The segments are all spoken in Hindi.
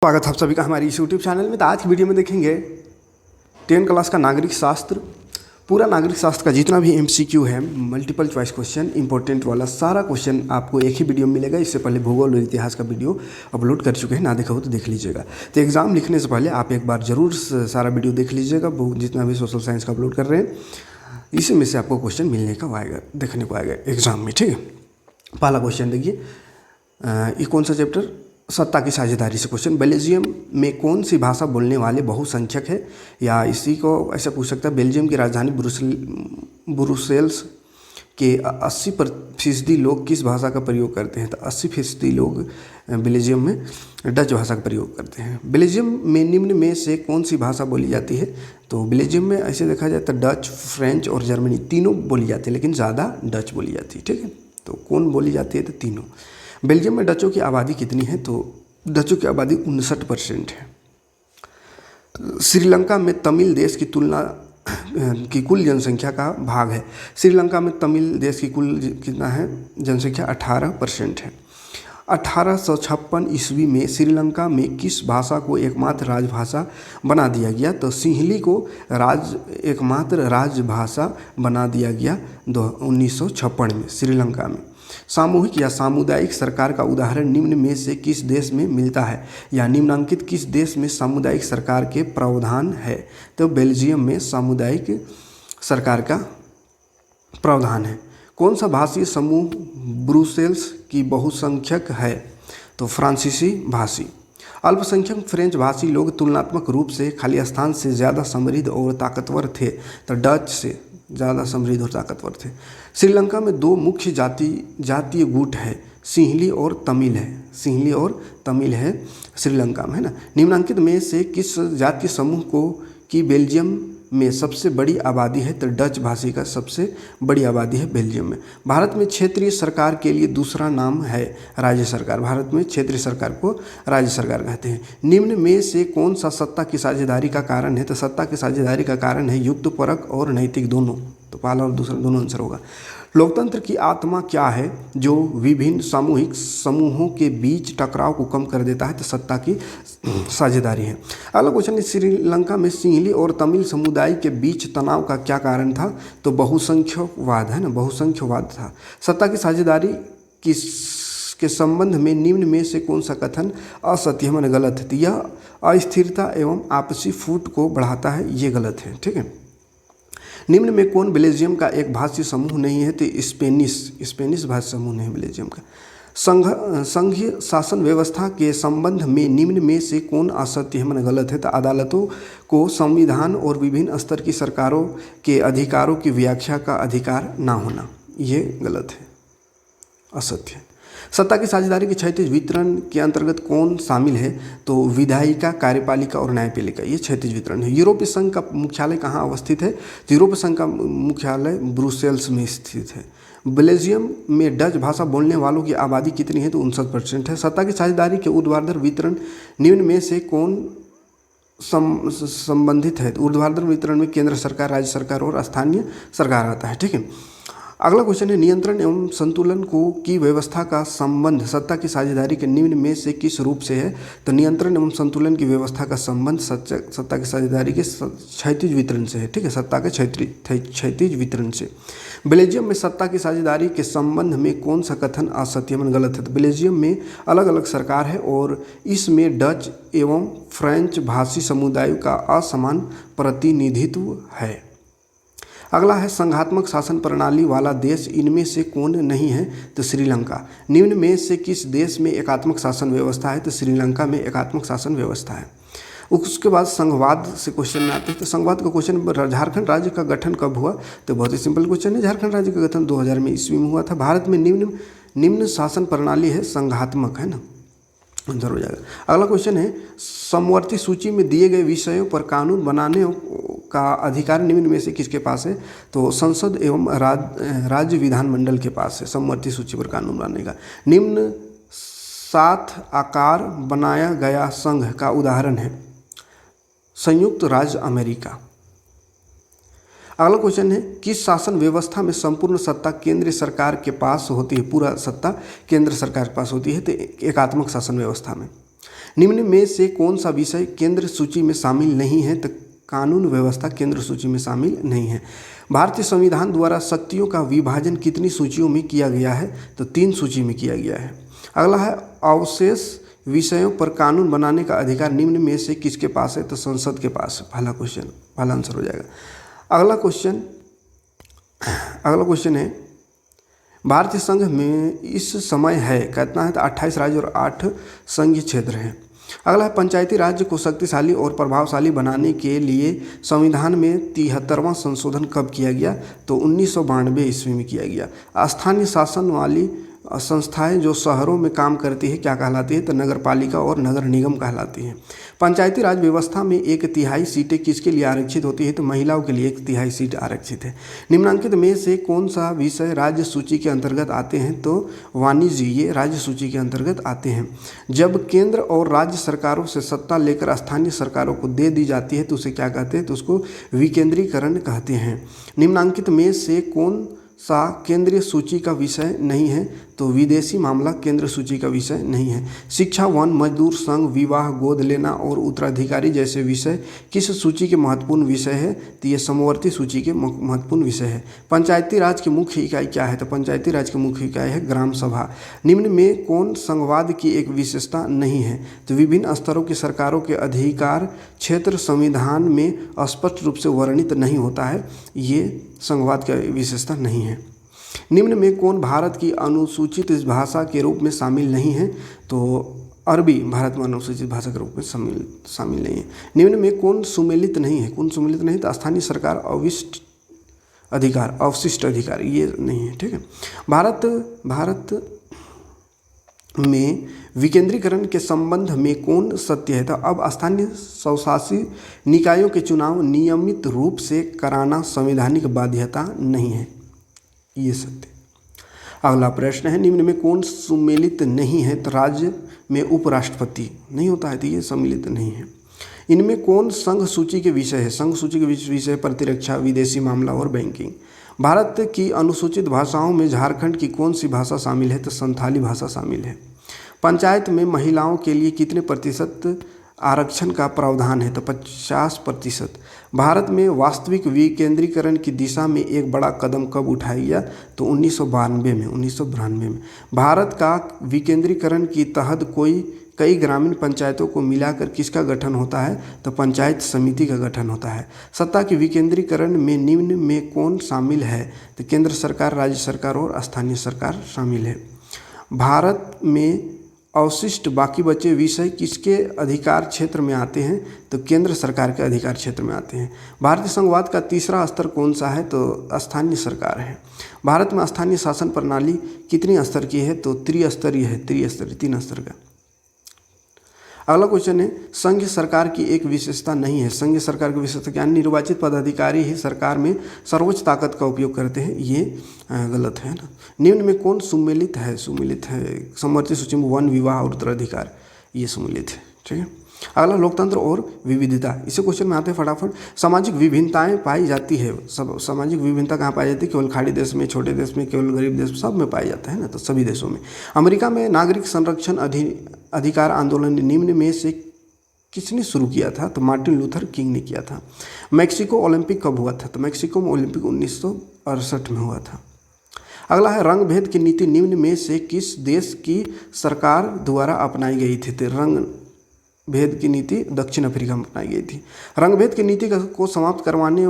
स्वागत है आप सभी का हमारे इस यूट्यूब चैनल में। तो आज की वीडियो में देखेंगे 10 क्लास का नागरिक शास्त्र, पूरा नागरिक शास्त्र का जितना भी एमसीक्यू है, मल्टीपल चॉइस क्वेश्चन, इंपॉर्टेंट वाला सारा क्वेश्चन आपको एक ही वीडियो में मिलेगा। इससे पहले भूगोल और इतिहास का वीडियो अपलोड कर चुके हैं, ना देखा हो तो देख लीजिएगा। तो एग्ज़ाम लिखने से पहले आप एक बार ज़रूर सारा वीडियो देख लीजिएगा, जितना भी सोशल साइंस का अपलोड कर रहे हैं। इसी में से आपको क्वेश्चन मिलने का आएगा, देखने को आएगा एग्ज़ाम में। ठीक है, पहला क्वेश्चन देखिए, ये कौन सा चैप्टर, सत्ता की साझेदारी से क्वेश्चन। बेल्जियम में कौन सी भाषा बोलने वाले बहुसंख्यक है, या इसी को ऐसा पूछ सकता है, बेल्जियम की राजधानी ब्रुसेल्स के 80% लोग किस भाषा का प्रयोग करते हैं। तो 80% लोग बेल्जियम में डच भाषा का प्रयोग करते हैं। बेल्जियम में निम्न में से कौन सी भाषा बोली जाती है। तो बेल्जियम में ऐसे देखा जाए तो डच, फ्रेंच और जर्मनी तीनों बोली जाती है, लेकिन ज़्यादा डच बोली जाती है। ठीक है, तो कौन बोली जाती है, तो तीनों। बेल्जियम में डचों की आबादी कितनी है। तो डचों की आबादी 59% है। श्रीलंका में तमिल देश की तुलना की कुल जनसंख्या का भाग है। श्रीलंका में तमिल देश की कुल कितना है जनसंख्या, 18% है। 1856 ईस्वी में श्रीलंका में किस भाषा को एकमात्र राजभाषा बना दिया गया। तो सिंहली को एकमात्र राजभाषा बना दिया गया 1956 में श्रीलंका में। सामूहिक या सामुदायिक सरकार का उदाहरण निम्न में से किस देश में मिलता है, या निम्नांकित किस देश में सामुदायिक सरकार के प्रावधान है। तो बेल्जियम में सामुदायिक सरकार का प्रावधान है। कौन सा भाषीय समूह ब्रुसेल्स की बहुसंख्यक है। तो फ्रांसीसी भाषी। अल्पसंख्यक फ्रेंच भाषी लोग तुलनात्मक रूप से खाली स्थान से ज़्यादा समृद्ध और ताकतवर थे। तो डच से ज़्यादा समृद्ध और ताकतवर थे। श्रीलंका में दो मुख्य जातीय गुट है, सिंहली और तमिल है। सिंहली और तमिल है श्रीलंका में, है ना। निम्नांकित में से किस जातीय समूह की बेल्जियम में सबसे बड़ी आबादी है। तो डच भाषी का सबसे बड़ी आबादी है बेल्जियम में। भारत में क्षेत्रीय सरकार के लिए दूसरा नाम है राज्य सरकार। भारत में क्षेत्रीय सरकार को राज्य सरकार कहते हैं। निम्न में से कौन सा सत्ता की साझेदारी का कारण है। तो सत्ता की साझेदारी का कारण है युक्त परक और नैतिक दोनों। तो पहला और दूसरा दोनों आंसर होगा। लोकतंत्र की आत्मा क्या है जो विभिन्न सामूहिक समूहों के बीच टकराव को कम कर देता है। तो सत्ता की साझेदारी है। अगला क्वेश्चन है, श्रीलंका में सिंहली और तमिल समुदाय के बीच तनाव का क्या कारण था। तो बहुसंख्यवाद, है ना, बहुसंख्यवाद था। सत्ता की साझेदारी के संबंध में निम्न में से कौन सा कथन असत्य है, माने गलत है। तो यह अस्थिरता एवं आपसी फूट को बढ़ाता है, ये गलत है। ठीक है। निम्न में कौन बेल्जियम का एक भाषीय समूह नहीं है। तो स्पेनिश भाषी समूह नहीं बेल्जियम का। संघीय शासन व्यवस्था के संबंध में निम्न में से कौन असत्य है, माने गलत है। तो अदालतों को संविधान और विभिन्न स्तर की सरकारों के अधिकारों की व्याख्या का अधिकार ना होना, ये गलत है, असत्य है। सत्ता की साझेदारी के क्षैतिज वितरण के अंतर्गत कौन शामिल है। तो विधायिका, कार्यपालिका और न्यायपालिका, ये क्षैतिज वितरण है। यूरोपीय संघ का मुख्यालय कहाँ अवस्थित है। तो यूरोपीय संघ का मुख्यालय ब्रुसेल्स में स्थित है। बेल्जियम में डच भाषा बोलने वालों की आबादी कितनी है। तो 59% है। सत्ता की साझेदारी के ऊर्ध्वाधर वितरण निम्न में से कौन संबंधित है। तो ऊर्ध्वाधर वितरण में केंद्र सरकार, राज्य सरकार और स्थानीय सरकार आता है। ठीक है। अगला क्वेश्चन है, नियंत्रण एवं संतुलन की व्यवस्था का संबंध सत्ता की साझेदारी के निम्न में से किस रूप से है। तो नियंत्रण एवं संतुलन की व्यवस्था का संबंध सत्ता की साझेदारी के क्षैतिज वितरण से है। ठीक है, सत्ता के क्षैतिज वितरण से। बेल्जियम में सत्ता की साझेदारी के संबंध में कौन सा कथन असत्य मन गलत है। तो बेल्जियम में अलग अलग सरकार है और इसमें डच एवं फ्रेंच भाषी समुदायों का असमान प्रतिनिधित्व है। अगला है, संघात्मक शासन प्रणाली वाला देश इनमें से कौन नहीं है। तो श्रीलंका। निम्न में से किस देश में एकात्मक शासन व्यवस्था है। तो श्रीलंका में एकात्मक शासन व्यवस्था है। उसके बाद संघवाद से क्वेश्चन में आते हैं। तो संघवाद का क्वेश्चन, झारखंड राज्य का गठन कब हुआ। तो बहुत ही सिंपल क्वेश्चन है, झारखंड राज्य का गठन 2000 में ईस्वी में हुआ था। भारत में निम्न शासन प्रणाली है संघात्मक, है ना, आंसर हो जाएगा। अगला क्वेश्चन है, समवर्ती सूची में दिए गए विषयों पर कानून बनाने का अधिकार निम्न में से किसके पास है। तो संसद एवं राज्य विधानमंडल के पास है समवर्ती सूची पर कानून बनाने का। निम्न 7 आकार बनाया गया संघ का उदाहरण है संयुक्त राज्य अमेरिका। अगला क्वेश्चन है, किस शासन व्यवस्था में संपूर्ण सत्ता केंद्र सरकार के पास होती है। पूरा सत्ता केंद्र सरकार के पास होती है। तो एकात्मक शासन व्यवस्था में। निम्न में से कौन सा विषय केंद्र सूची में शामिल नहीं है? तो कानून व्यवस्था केंद्र सूची में शामिल नहीं है। भारतीय संविधान द्वारा शक्तियों का विभाजन कितनी सूचियों में किया गया है? तो 3 सूची में किया गया है। अगला है अवशेष विषयों पर कानून बनाने का अधिकार निम्न में से किसके पास है? तो संसद के पास है। पहला क्वेश्चन, पहला आंसर हो जाएगा। अगला क्वेश्चन है भारतीय संघ में इस समय है कितना है? तो 28 राज्य और 8 संघीय क्षेत्र हैं। अगला है पंचायती राज्य को शक्तिशाली और प्रभावशाली बनाने के लिए संविधान में 73वां संशोधन कब किया गया? तो 1992 ईस्वी में किया गया। स्थानीय शासन वाली संस्थाएं जो शहरों में काम करती है क्या कहलाती है? तो नगर पालिका और नगर निगम कहलाती हैं। पंचायती राज व्यवस्था में 1/3 सीटें किसके लिए आरक्षित होती है? तो महिलाओं के लिए 1/3 सीट आरक्षित है। निम्नलिखित में से कौन सा विषय राज्य सूची के अंतर्गत आते हैं? तो वाणिज्य, ये राज्य सूची के अंतर्गत आते हैं। जब केंद्र और राज्य सरकारों से सत्ता लेकर स्थानीय सरकारों को दे दी जाती है तो उसे क्या कहते हैं? तो उसको विकेंद्रीकरण कहते हैं। निम्नलिखित में से कौन सा केंद्रीय सूची का विषय नहीं है? तो विदेशी मामला केंद्र सूची का विषय नहीं है। शिक्षा, वन, मजदूर संघ, विवाह, गोद लेना और उत्तराधिकारी जैसे विषय किस सूची के महत्वपूर्ण विषय है? तो ये समवर्ती सूची के महत्वपूर्ण विषय है। पंचायती राज की मुख्य इकाई क्या है? तो पंचायती राज की मुख्य इकाई है ग्राम सभा। निम्न में कौन संघवाद की एक विशेषता नहीं है? तो विभिन्न स्तरों की सरकारों के अधिकार क्षेत्र संविधान में स्पष्ट रूप से वर्णित नहीं होता है, ये संघवाद की विशेषता नहीं है। निम्न में कौन भारत की अनुसूचित भाषा के रूप में शामिल नहीं है? तो अरबी भारत में अनुसूचित भाषा के रूप में शामिल नहीं है। निम्न में कौन सुमेलित नहीं है? कौन सुमेलित नहीं? तो स्थानीय सरकार, अवशिष्ट अधिकार, ये नहीं है। ठीक है। भारत में विकेंद्रीकरण के संबंध में कौन सत्य है? तो अब स्थानीय स्वशासी निकायों के चुनाव नियमित रूप से कराना संवैधानिक बाध्यता नहीं है, ये सत्य। अगला प्रश्न है निम्न में कौन सम्मिलित नहीं है? तो राज्य में उपराष्ट्रपति नहीं होता है, तो ये सम्मिलित नहीं है। इनमें कौन संघ सूची के विषय है? संघ सूची के विषय प्रतिरक्षा, विदेशी मामला और बैंकिंग। भारत की अनुसूचित भाषाओं में झारखंड की कौन सी भाषा शामिल है? तो संथाली भाषा शामिल है। पंचायत में महिलाओं के लिए कितने प्रतिशत आरक्षण का प्रावधान है? तो 50%। भारत में वास्तविक विकेंद्रीकरण की दिशा में एक बड़ा कदम कब उठाया गया? तो 1992 में। भारत का विकेंद्रीकरण की तहत कई ग्रामीण पंचायतों को मिलाकर किसका गठन होता है? तो पंचायत समिति का गठन होता है। सत्ता के विकेंद्रीकरण में निम्न में कौन शामिल है? तो केंद्र सरकार, राज्य सरकार और स्थानीय सरकार शामिल है। भारत में अवशिष्ट बाकी बचे विषय किसके अधिकार क्षेत्र में आते हैं? तो केंद्र सरकार के अधिकार क्षेत्र में आते हैं। भारतीय संघवाद का तीसरा स्तर कौन सा है? तो स्थानीय सरकार है। भारत में स्थानीय शासन प्रणाली कितनी स्तर की है? तो त्रिस्तरीय है, 3 स्तर का। अगला क्वेश्चन है संघ सरकार की एक विशेषता नहीं है। संघ सरकार की विशेषता क्या? निर्वाचित पदाधिकारी ही सरकार में सर्वोच्च ताकत का उपयोग करते हैं, ये गलत है ना। निम्न में कौन सुमेलित है? समवर्ती सूची में वन, विवाह और उत्तराधिकार, ये सुमेलित है। ठीक है। अगला लोकतंत्र और विविधता, इसे क्वेश्चन में आते हैं फटाफट। सामाजिक विभिन्नताएं पाई जाती है, सामाजिक विभिन्नता कहाँ पाई जाती है? केवल खाड़ी देश में, छोटे देश में, केवल गरीब देश में, सब में पाया जाता है ना, तो सभी देशों में। अमेरिका में नागरिक संरक्षण अधिकार आंदोलन निम्न में से किसने शुरू किया था? तो मार्टिन लूथर किंग ने किया था। मैक्सिको ओलंपिक कब हुआ था? तो मैक्सिको में ओलंपिक 1968 में हुआ था। अगला है रंग भेद की नीति निम्न में से किस देश की सरकार द्वारा अपनाई गई थी? तो रंग भेद की नीति दक्षिण अफ्रीका में अपनाई गई थी। रंगभेद की नीति को समाप्त करवाने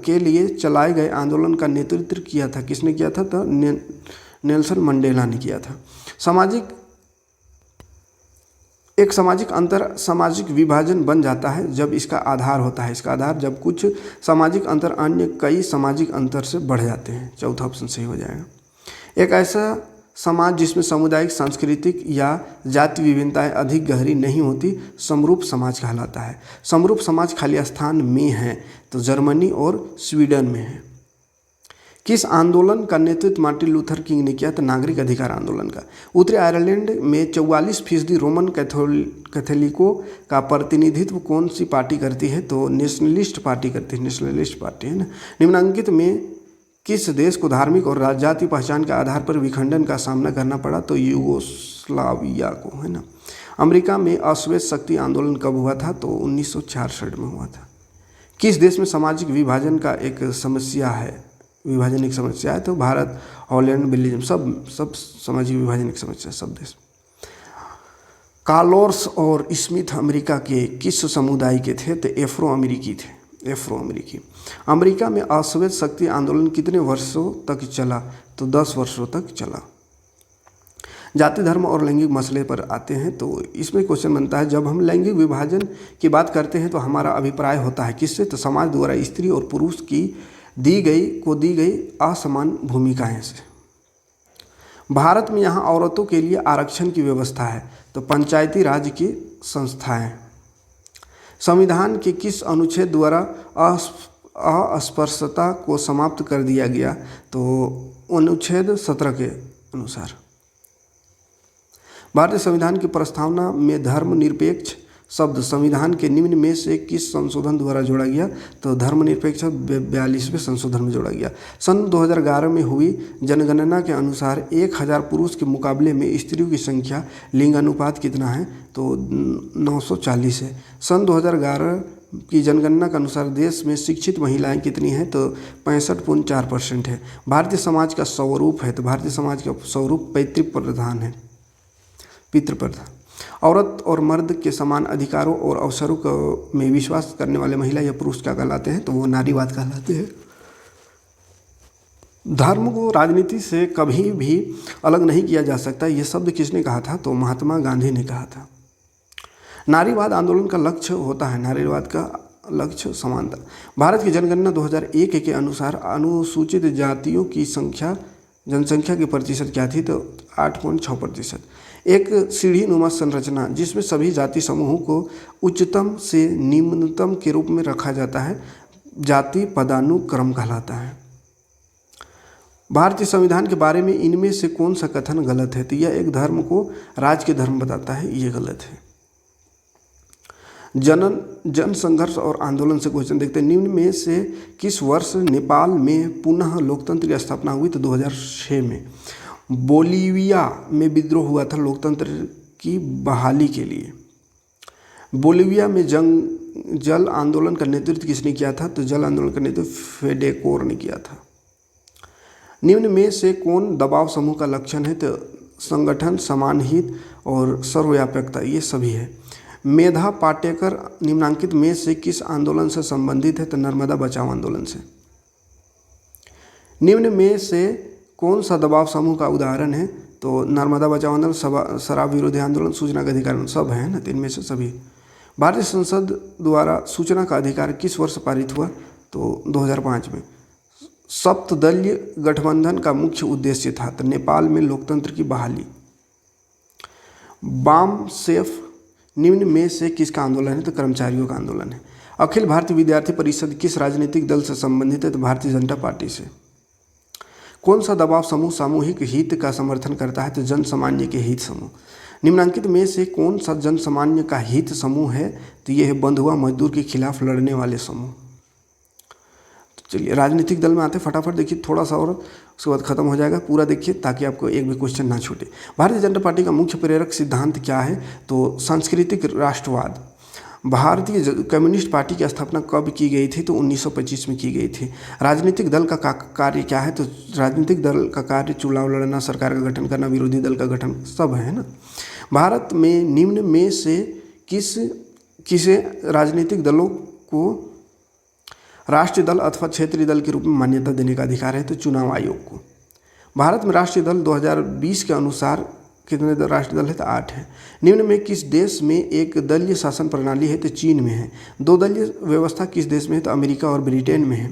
के लिए चलाए गए आंदोलन का नेतृत्व किया था, किसने किया था? तो नेल्सन मंडेला ने किया था। सामाजिक अंतर सामाजिक विभाजन बन जाता है जब इसका आधार होता है। इसका आधार जब कुछ सामाजिक अंतर अन्य कई सामाजिक अंतर से बढ़ जाते हैं। चौथा ऑप्शन सही हो जाएगा। एक ऐसा समाज जिसमें सामुदायिक, सांस्कृतिक या जाति विभिन्नताएं अधिक गहरी नहीं होती समरूप समाज कहलाता है। समरूप समाज खाली स्थान में है, तो जर्मनी और स्वीडन में है। किस आंदोलन का नेतृत्व मार्टिन लूथर किंग ने किया? तो नागरिक अधिकार आंदोलन का। उत्तरी आयरलैंड में 44% रोमन कैथोलिकों का प्रतिनिधित्व कौन सी पार्टी करती है? तो नेशनलिस्ट पार्टी करती है, नेशनलिस्ट पार्टी है ना। निम्नलिखित में किस देश को धार्मिक और जाति पहचान के आधार पर विखंडन का सामना करना पड़ा? तो यूगोस्लाविया को, है ना। अमेरिका में अश्वेत शक्ति आंदोलन कब हुआ था? तो 1966 में हुआ था। किस देश में सामाजिक विभाजन का एक समस्या है? विभाजन एक समस्या है। तो भारत, हॉलैंड, बेल्जियम, सब सामाजिक विभाजन एक समस्या है, सब देश। कार्लोस और स्मिथ अमेरिका के किस समुदाय के थे? तो एफ्रो अमेरिकी थे, एफ्रो अमेरिकी। अमेरिका में अश्वेत शक्ति आंदोलन कितने वर्षों तक चला? तो 10 वर्षों तक चला। जाति, धर्म और लैंगिक मसले पर आते हैं। तो इसमें क्वेश्चन बनता है, जब हम लैंगिक विभाजन की बात करते हैं तो हमारा अभिप्राय होता है किससे? तो समाज द्वारा स्त्री और पुरुष की दी गई असमान भूमिकाएं से। भारत में यहाँ औरतों के लिए आरक्षण की व्यवस्था है। तो पंचायती राज की संस्थाएं। संविधान के किस अनुच्छेद द्वारा अस्पृश्यता को समाप्त कर दिया गया? तो अनुच्छेद 17 के अनुसार। भारतीय संविधान की प्रस्तावना में धर्मनिरपेक्ष शब्द संविधान के निम्न में से किस संशोधन द्वारा जोड़ा गया? तो धर्मनिरपेक्ष 42वें संशोधन में जोड़ा गया। सन 2011 में हुई जनगणना के अनुसार 1000 पुरुष के मुकाबले में स्त्रियों की संख्या लिंग अनुपात कितना है? तो 940 है। सन 2011 की जनगणना के अनुसार देश में शिक्षित महिलाएं कितनी हैं? तो 65.4% है। भारतीय समाज का स्वरूप है, तो भारतीय समाज का स्वरूप पितृप्रधान है, पितृप्रधान। औरत और मर्द के समान अधिकारों और अवसरों में विश्वास करने वाले महिला या पुरुष क्या कहलाते हैं? तो वो नारीवाद कहलाते हैं। धर्म को राजनीति से कभी भी अलग नहीं किया जा सकता, ये शब्द किसने कहा था? तो महात्मा गांधी ने कहा था। नारीवाद आंदोलन का लक्ष्य होता है, नारीवाद का लक्ष्य समानता। भारत की जनगणना 2001 के अनुसार अनुसूचित जातियों की जनसंख्या की प्रतिशत क्या थी? तो 8.6%। एक सीढ़ीनुमा संरचना जिसमें सभी जाति समूहों को उच्चतम से निम्नतम के रूप में रखा जाता है, जाति पदानुक्रम कहलाता है। भारतीय संविधान के बारे में इनमें से कौन सा कथन गलत है? तो यह एक धर्म को राज के धर्म बताता है, ये गलत है। जन संघर्ष और आंदोलन से क्वेश्चन देखते हैं। निम्न में से किस वर्ष नेपाल में पुनः लोकतंत्र की स्थापना हुई? तो 2006 में। बोलीविया में विद्रोह हुआ था लोकतंत्र की बहाली के लिए। बोलीविया में जल आंदोलन का नेतृत्व किसने किया था? तो जल आंदोलन का नेतृत्व फेडेकोर ने किया था। निम्न में से कौन दबाव समूह का लक्षण है? तो संगठन, समान हित और सर्वव्यापकता, ये सभी है। मेधा पाटेकर निम्नांकित में से किस आंदोलन से संबंधित है? तो नर्मदा बचाओ आंदोलन से। निम्न में से कौन सा दबाव समूह का उदाहरण है? तो नर्मदा बचाओ आंदोलन, शराब विरोधी आंदोलन, सूचना का अधिकार, सब है ना, इनमें से सभी। भारतीय संसद द्वारा सूचना का अधिकार किस वर्ष पारित हुआ? तो 2005 में। सप्तदलीय गठबंधन का मुख्य उद्देश्य था तो नेपाल में लोकतंत्र की बहाली। बाम सेफ निम्न में से किसका आंदोलन है? तो कर्मचारियों का आंदोलन है। अखिल भारतीय विद्यार्थी परिषद किस राजनीतिक दल से संबंधित है? तो भारतीय जनता पार्टी से। कौन सा दबाव समूह सामूहिक हित का समर्थन करता है? तो जन सामान्य के हित समूह। निम्नांकित में से कौन सा जन सामान्य का हित समूह है? तो यह है बंधुआ मजदूर के खिलाफ लड़ने वाले समूह। तो चलिए राजनीतिक दल में आते फटाफट देखिए, थोड़ा सा और उसके बाद खत्म हो जाएगा, पूरा देखिए ताकि आपको एक भी क्वेश्चन ना छूटे। भारतीय जनता पार्टी का मुख्य प्रेरक सिद्धांत क्या है? तो सांस्कृतिक राष्ट्रवाद। भारतीय कम्युनिस्ट पार्टी की स्थापना कब की गई थी? तो 1925 में की गई थी। राजनीतिक दल का कार्य क्या है? तो राजनीतिक दल का कार्य चुनाव लड़ना, सरकार का गठन करना, विरोधी दल का गठन, सब है ना। भारत में निम्न में से किसे राजनीतिक दलों को राष्ट्रीय दल अथवा क्षेत्रीय दल के रूप में मान्यता देने का अधिकार है? तो चुनाव आयोग को। भारत में राष्ट्रीय दल 2020 के अनुसार कितने राष्ट्रीय दल है? तो 8 है। निम्न में किस देश में एक दलीय शासन प्रणाली है? तो चीन में है। 2 दलीय व्यवस्था किस देश में है? तो अमेरिका और ब्रिटेन में है।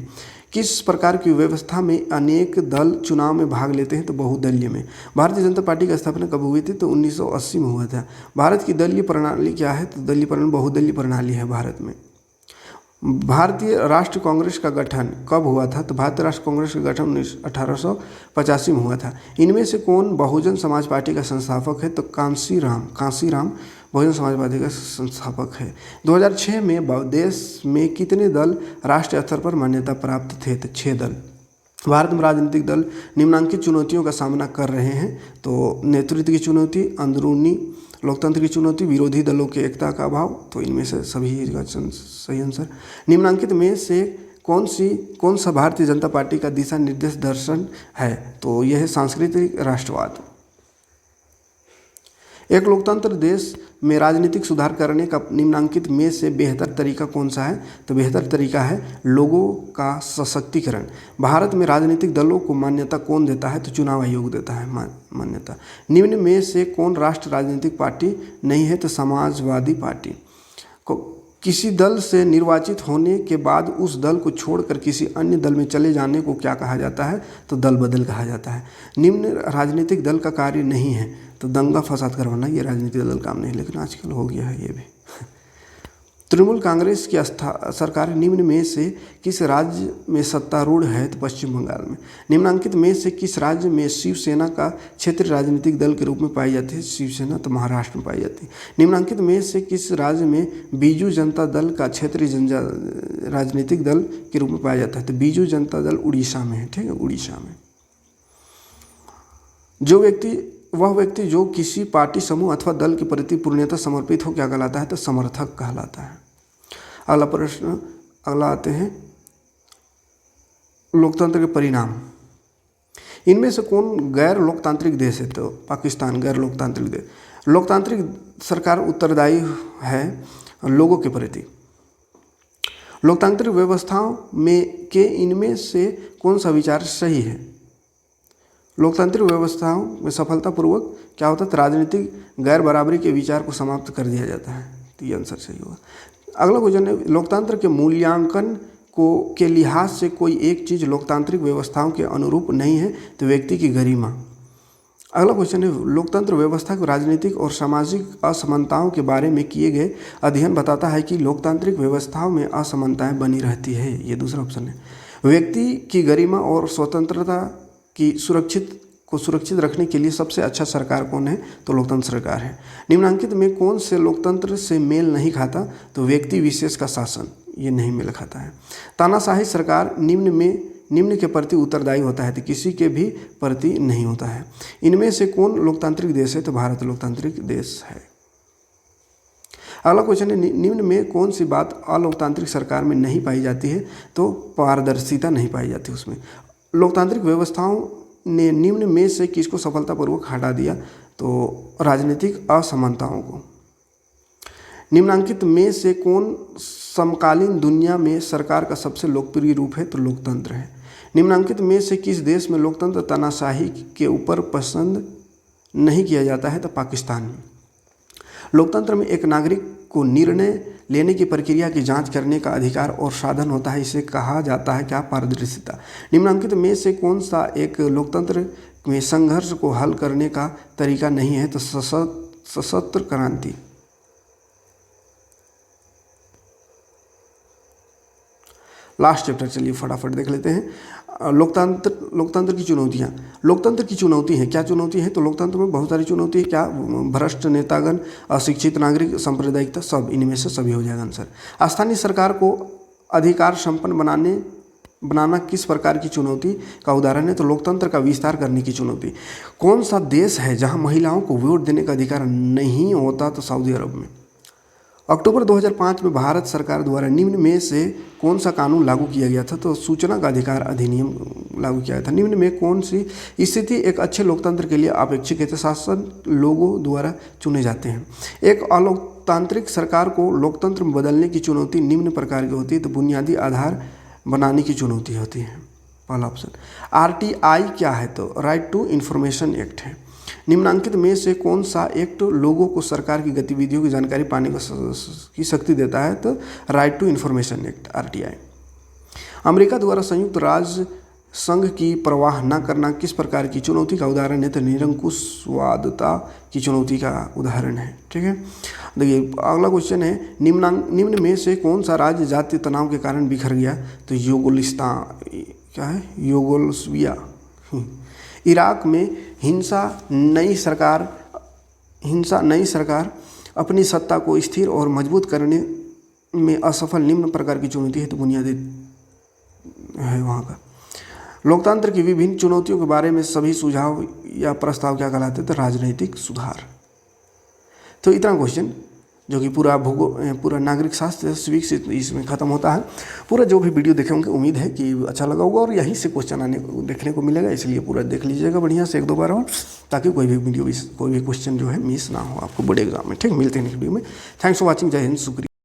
किस प्रकार की व्यवस्था में अनेक दल चुनाव में भाग लेते हैं? तो बहुदलीय में। भारतीय जनता पार्टी की स्थापना कब हुई थी? तो 1980 में हुआ था। भारत की दलीय प्रणाली क्या है? तो दलीय प्रणाली बहुदलीय प्रणाली है भारत में। भारतीय राष्ट्रीय कांग्रेस का गठन कब हुआ था? तो भारतीय राष्ट्रीय कांग्रेस का गठन 1885 में हुआ था। इनमें से कौन बहुजन समाज पार्टी का संस्थापक है? तो कांशीराम बहुजन समाज पार्टी का संस्थापक है। 2006 में देश में कितने दल राष्ट्रीय स्तर पर मान्यता प्राप्त थे? तो 6 दल। भारत में राजनीतिक दल निम्नलिखित चुनौतियों का सामना कर रहे हैं। तो नेतृत्व की चुनौती, अंदरूनी लोकतंत्र की चुनौती, विरोधी दलों के एकता का अभाव। तो इनमें से सभी का सही आंसर। निम्नलिखित में से कौन सा भारतीय जनता पार्टी का दिशा निर्देश दर्शन है? तो यह है सांस्कृतिक राष्ट्रवाद। एक लोकतंत्र देश में राजनीतिक सुधार करने का निम्नलिखित में से बेहतर तरीका कौन सा है? तो बेहतर तरीका है लोगों का सशक्तिकरण। भारत में राजनीतिक दलों को मान्यता कौन देता है? तो चुनाव आयोग देता है मान्यता। निम्न में से कौन राष्ट्रीय राजनीतिक पार्टी नहीं है? तो समाजवादी पार्टी। किसी दल से निर्वाचित होने के बाद उस दल को छोड़कर किसी अन्य दल में चले जाने को क्या कहा जाता है? तो दल बदल कहा जाता है। निम्न राजनीतिक दल का कार्य नहीं है? तो दंगा फसाद करवाना ये राजनीतिक दल काम नहीं, लेकिन आजकल हो गया है ये भी। तृणमूल कांग्रेस की सरकार निम्न में से किस राज्य में सत्तारूढ़ है? तो पश्चिम बंगाल में। निम्नलिखित में से किस राज्य में शिवसेना का क्षेत्रीय राजनीतिक दल के रूप में पाई जाती है? शिवसेना तो महाराष्ट्र में पाई जाती है। निम्नलिखित में से किस राज्य में बीजू जनता दल का क्षेत्रीय राजनीतिक दल के रूप में पाया जाता है? तो बीजू जनता दल उड़ीसा में है। ठीक है, उड़ीसा में। वह व्यक्ति जो किसी पार्टी समूह अथवा दल के प्रति पूर्णतः समर्पित हो क्या कहलाता है? तो समर्थक कहलाता है। अगला प्रश्न, अगला आते हैं लोकतंत्र के परिणाम। इनमें से कौन गैर लोकतांत्रिक देश है? तो पाकिस्तान गैर लोकतांत्रिक देश। लोकतांत्रिक सरकार उत्तरदायी है लोगों के प्रति। लोकतांत्रिक व्यवस्थाओं में के इनमें से कौन सा विचार सही है? लोकतांत्रिक व्यवस्थाओं में सफलतापूर्वक क्या होता है? तो राजनीतिक गैर बराबरी के विचार को समाप्त कर दिया जाता है। तो ये आंसर सही होगा। अगला क्वेश्चन है, लोकतंत्र के मूल्यांकन के लिहाज से कोई एक चीज़ लोकतांत्रिक व्यवस्थाओं के अनुरूप नहीं है? तो व्यक्ति की गरिमा। अगला क्वेश्चन है, लोकतंत्र व्यवस्था को राजनीतिक और सामाजिक असमानताओं के बारे में किए गए अध्ययन बताता है कि लोकतांत्रिक व्यवस्थाओं में असमानताएं बनी रहती है। ये दूसरा ऑप्शन है। व्यक्ति की गरिमा और स्वतंत्रता की सुरक्षित रखने के लिए सबसे अच्छा सरकार कौन है? तो लोकतंत्र सरकार है। निम्नलिखित में कौन से लोकतंत्र से मेल नहीं खाता? तो व्यक्ति विशेष का शासन, ये नहीं मेल खाता है। तानाशाही सरकार निम्न के प्रति उत्तरदायी होता है? तो किसी के भी प्रति नहीं होता है। इनमें से कौन लोकतांत्रिक देश है? तो भारत लोकतांत्रिक देश है। अगला क्वेश्चन है, निम्न में कौन सी बात अलोकतांत्रिक सरकार में नहीं पाई जाती है? तो पारदर्शिता नहीं पाई जाती उसमें। लोकतांत्रिक व्यवस्थाओं ने निम्न में से किसको सफलतापूर्वक हटा दिया? तो राजनीतिक असमानताओं को। निम्नलिखित में से कौन समकालीन दुनिया में सरकार का सबसे लोकप्रिय रूप है? तो लोकतंत्र है। निम्नलिखित में से किस देश में लोकतंत्र तानाशाही के ऊपर पसंद नहीं किया जाता है? तो पाकिस्तान में। लोकतंत्र में एक नागरिक को निर्णय लेने की प्रक्रिया की जांच करने का अधिकार और साधन होता है, इसे कहा जाता है क्या? पारदर्शिता। निम्नलिखित में से कौन सा एक लोकतंत्र में संघर्ष को हल करने का तरीका नहीं है? तो सशस्त्र क्रांति। लास्ट चैप्टर चलिए फटाफट देख लेते हैं। लोकतंत्र की चुनौतियाँ। लोकतंत्र की चुनौती है, क्या चुनौती है? तो लोकतंत्र में बहुत सारी चुनौती है। क्या? भ्रष्ट नेतागण, अशिक्षित नागरिक, सांप्रदायिकता, सब इनमें से सभी हो जाएगा आंसर। स्थानीय सरकार को अधिकार संपन्न बनाना किस प्रकार की चुनौती का उदाहरण है? तो लोकतंत्र का विस्तार करने की चुनौती। कौन सा देश है जहाँ महिलाओं को वोट देने का अधिकार नहीं होता? तो सऊदी अरब में। अक्टूबर 2005 में भारत सरकार द्वारा निम्न में से कौन सा कानून लागू किया गया था? तो सूचना का अधिकार अधिनियम लागू किया गया था। निम्न में कौन सी स्थिति एक अच्छे लोकतंत्र के लिए अपेक्षित है? शासन लोगों द्वारा चुने जाते हैं। एक अलोकतांत्रिक सरकार को लोकतंत्र में बदलने की चुनौती निम्न प्रकार की होती है। तो बुनियादी आधार बनाने की चुनौती होती है, पहला ऑप्शन। RTI क्या है? तो राइट टू इन्फॉर्मेशन एक्ट है। निम्नलिखित में से कौन सा एक्ट लोगों को सरकार की गतिविधियों की जानकारी पाने की शक्ति देता है? तो right to information act, RTI। America द्वारा संयुक्त राज्य संघ की परवाह न करना किस प्रकार की चुनौती का उदाहरण है? तो निरंकुशवादता की चुनौती का उदाहरण है। ठीक है, देखिए अगला क्वेश्चन है, निम्न में से कौन सा राज्य जातीय तनाव के कारण बिखर गया? तो योगोलिस्तान, क्या है? योगोस्लाविया। इराक में नई सरकार अपनी सत्ता को स्थिर और मजबूत करने में असफल निम्न प्रकार की चुनौती है। तो बुनियादी है वहाँ का। लोकतंत्र की विभिन्न चुनौतियों के बारे में सभी सुझाव या प्रस्ताव क्या कहलाते थे? राजनीतिक सुधार। तो इतना क्वेश्चन जो कि पूरा नागरिक शास्त्र सिविक से इसमें ख़त्म होता है। पूरा जो भी वीडियो देखे होंगे उम्मीद है कि अच्छा लगा होगा, और यहीं से क्वेश्चन देखने को मिलेगा, इसलिए पूरा देख लीजिएगा बढ़िया से 1-2 बार, और ताकि कोई भी क्वेश्चन जो है मिस ना हो आपको बोर्ड एग्जाम में। ठीक, मिलते हैं नेक्स्ट वीडियो में। Thanks for watching. जय हिंद, शुक्रिया।